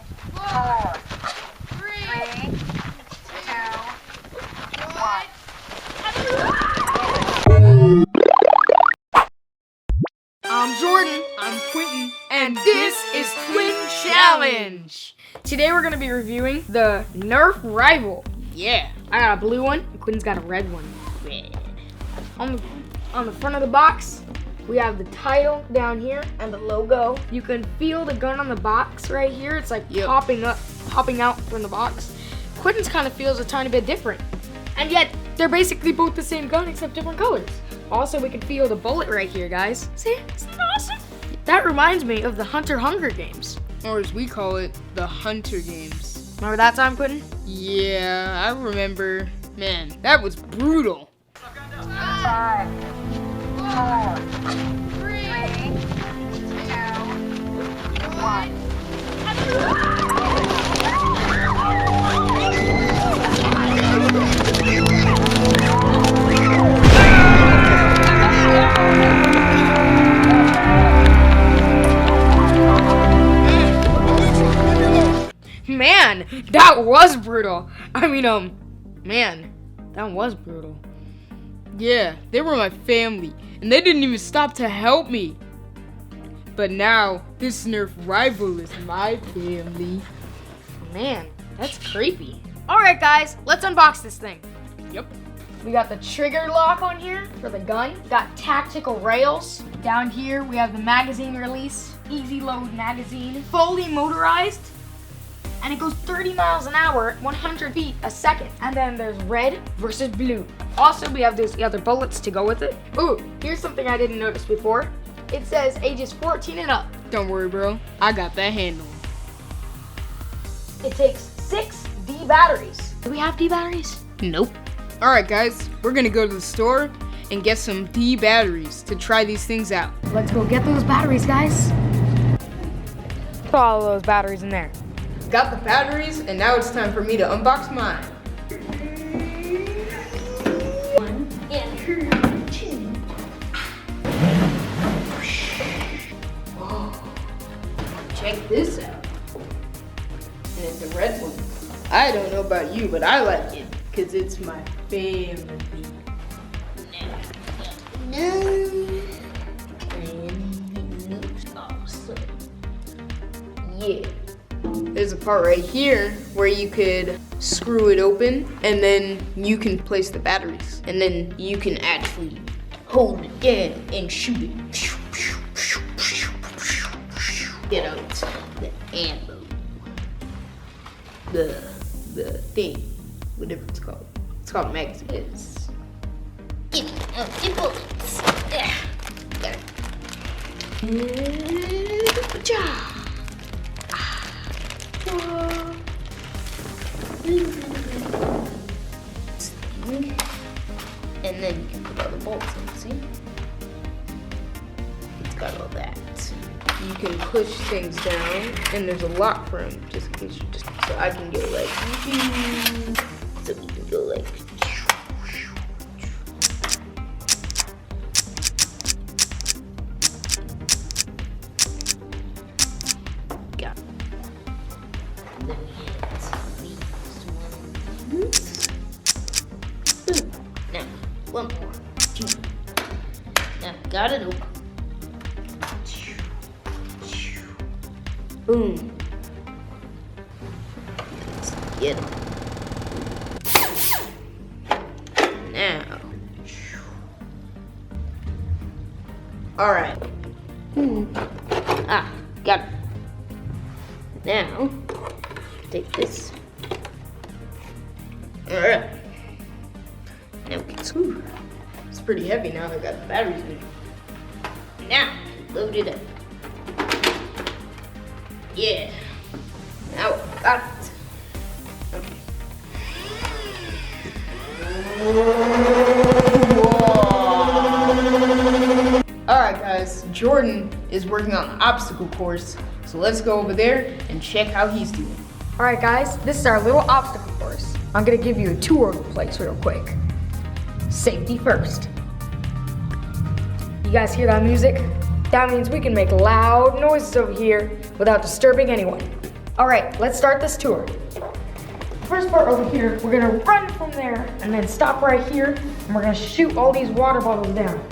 4, 3, 2, 1. I'm Jordan. I'm Quintin. And this is Twin Challenge. Today we're going to be reviewing the Nerf Rival. Yeah. I got a blue one, and Quintin's got a red one. Red. On the front of the box, we have the title down here and the logo. You can feel the gun on the box right here. It's like popping out from the box. Quintin's kind of feels a tiny bit different. And yet, they're basically both the same gun except different colors. Also, we can feel the bullet right here, guys. See? Isn't that awesome? That reminds me of the Hunger Games. Or as we call it, the Hunter Games. Remember that time, Quintin? Yeah, I remember. Man, that was brutal. 5, 4, 3, 2, 1. Man, that was brutal. Man, that was brutal. Yeah, they were my family, and they didn't even stop to help me. But now, this Nerf rival is my family. Man, that's creepy. All right, guys, let's unbox this thing. Yep. We got the trigger lock on here for the gun. Got tactical rails. Down here, we have the magazine release. Easy load magazine. Fully motorized. And it goes 30 miles an hour, 100 feet a second. And then there's red versus blue. Also, we have these other bullets to go with it. Ooh, here's something I didn't notice before. It says ages 14 and up. Don't worry, bro. I got that handled. It takes 6 D batteries. Do we have D batteries? Nope. All right, guys, we're gonna go to the store and get some D batteries to try these things out. Let's go get those batteries, guys. Put all of those batteries in there. Got the batteries, and now it's time for me to unbox mine. 1 and 2. Whoa. Check this out. And it's a red one. I don't know about you, but I like it because it's my family. Yeah. There's a part right here where you could screw it open, and then you can place the batteries, and then you can actually hold it down and shoot it. Get out the ammo. The thing, whatever it's called. It's called magazines. Give me the bullets. There. Got it. And then you can put all the bolts in, see? It's got all that. You can push things down, and there's a lock for them, just in case you just, so I can go like, so we can go like, got it. And then we hit these ones. Now, one more, 2. Now, got it open. Boom. Let's get him. Now. All right. Got it. Now, take this. All right. Now we can screw. It's pretty heavy now that I've got the batteries in it. Now, load it up. Yeah. Now I got it. Okay. Alright guys, Jordan is working on the obstacle course, so let's go over there and check how he's doing. All right, guys, this is our little obstacle course. I'm gonna give you a tour of the place real quick. Safety first. You guys hear that music? That means we can make loud noises over here without disturbing anyone. All right, let's start this tour. First part over here, we're gonna run from there and then stop right here, and we're gonna shoot all these water bottles down.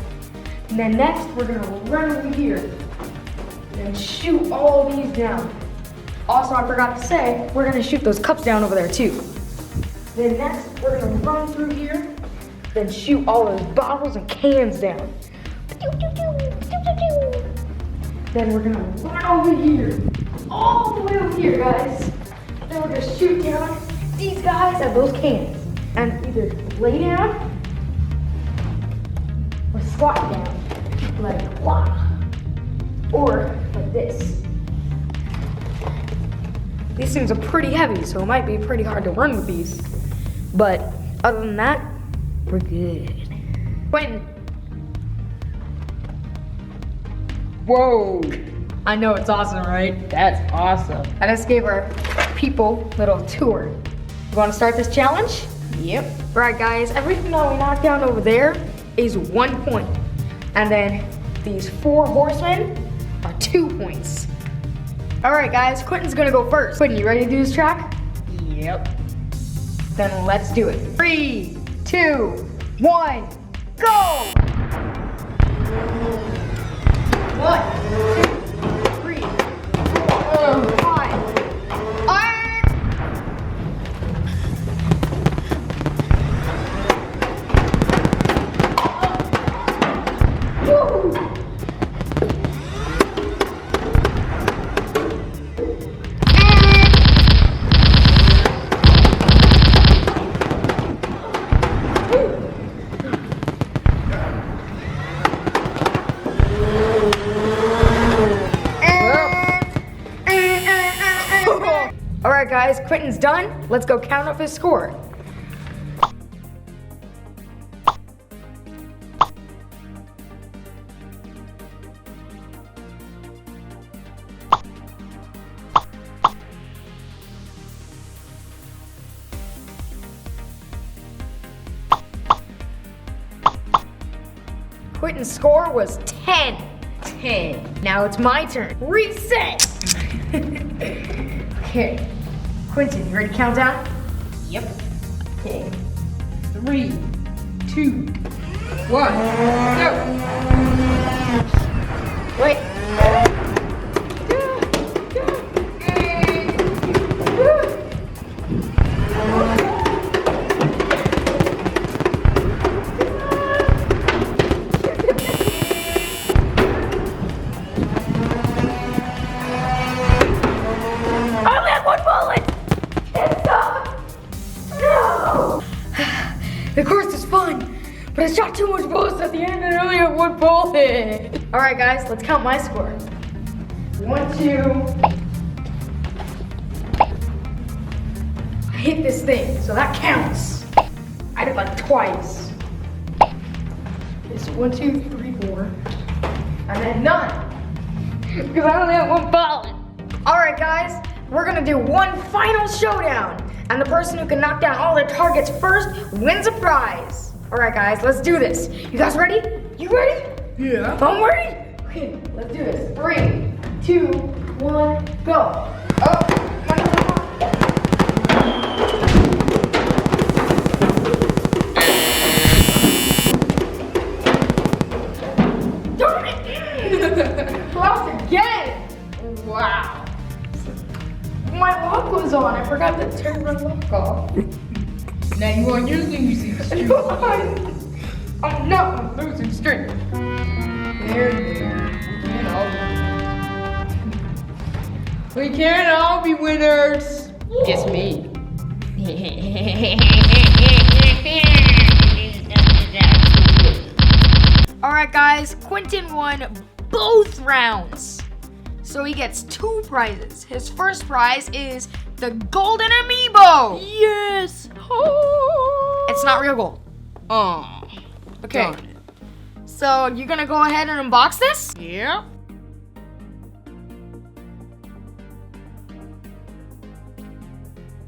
And then next, we're gonna run over here and shoot all these down. Also, I forgot to say, we're gonna shoot those cups down over there too. Then next, we're gonna run through here, then shoot all those bottles and cans down. Then we're gonna run over here, all the way over here, guys. Then we're gonna shoot down these guys at those cans, and either lay down or squat down, like wow, or like this. These things are pretty heavy, so it might be pretty hard to run with these. But other than that, we're good. Quentin. Whoa. I know it's awesome, right? That's awesome. I just gave our people a little tour. You want to start this challenge? Yep. All right, guys, everything that we knocked down over there is 1 point. And then these 4 horsemen are 2 points. All right, guys, Quentin's gonna go first. Quentin, you ready to do this track? Yep. Then let's do it. 3, 2, 1, go! 1, 2, 3, 4, 5. All right, guys, Quentin's done. Let's go count up his score. Quentin's score was 10. 10. Now it's my turn. Reset. Okay. Quentin, you ready to count down? Yep. Okay. 3, 2, 1, go. Wait. The course is fun, but I shot too much bullets at the end and I only have 1 bullet. All right, guys, let's count my score. 1, 2. I hit this thing, so that counts. I did like twice. It's 1, 2, 3, 4, and then none, because I only have 1 bullet. All right, guys, we're gonna do one final showdown. And the person who can knock down all the targets first wins a prize. All right, guys, let's do this. You guys ready? You ready? Yeah. I'm ready. Okay, let's do this. 3, 2, 1, go. Darn it! Lost again. Wow. My lock was on. I forgot to turn my lock off. Now you on your losing streak. I'm not on losing streak. There. We can't all be winners. Just me. All right, guys. Quentin won both rounds. So he gets 2 prizes. His first prize is the golden amiibo. Yes. It's not real gold. Oh. Okay. Darn it. So you're gonna go ahead and unbox this? Yep.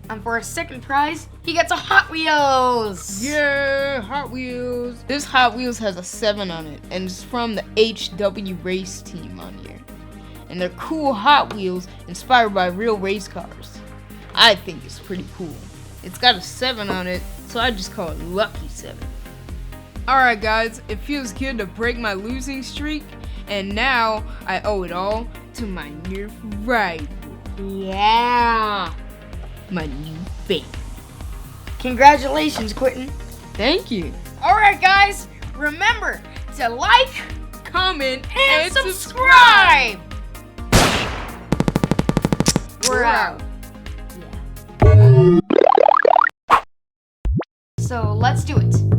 And for his second prize, he gets a Hot Wheels. Yeah, Hot Wheels. This Hot Wheels has a 7 on it, and it's from the HW race team on here. and they're cool Hot Wheels inspired by real race cars. I think it's pretty cool. It's got a 7 on it, so I just call it Lucky 7. Alright guys, it feels good to break my losing streak, and now I owe it all to my Nerf rival. Yeah. My new favorite. Congratulations, Quintin. Thank you. Alright guys, remember to like, Comment and subscribe. We're out. So let's do it.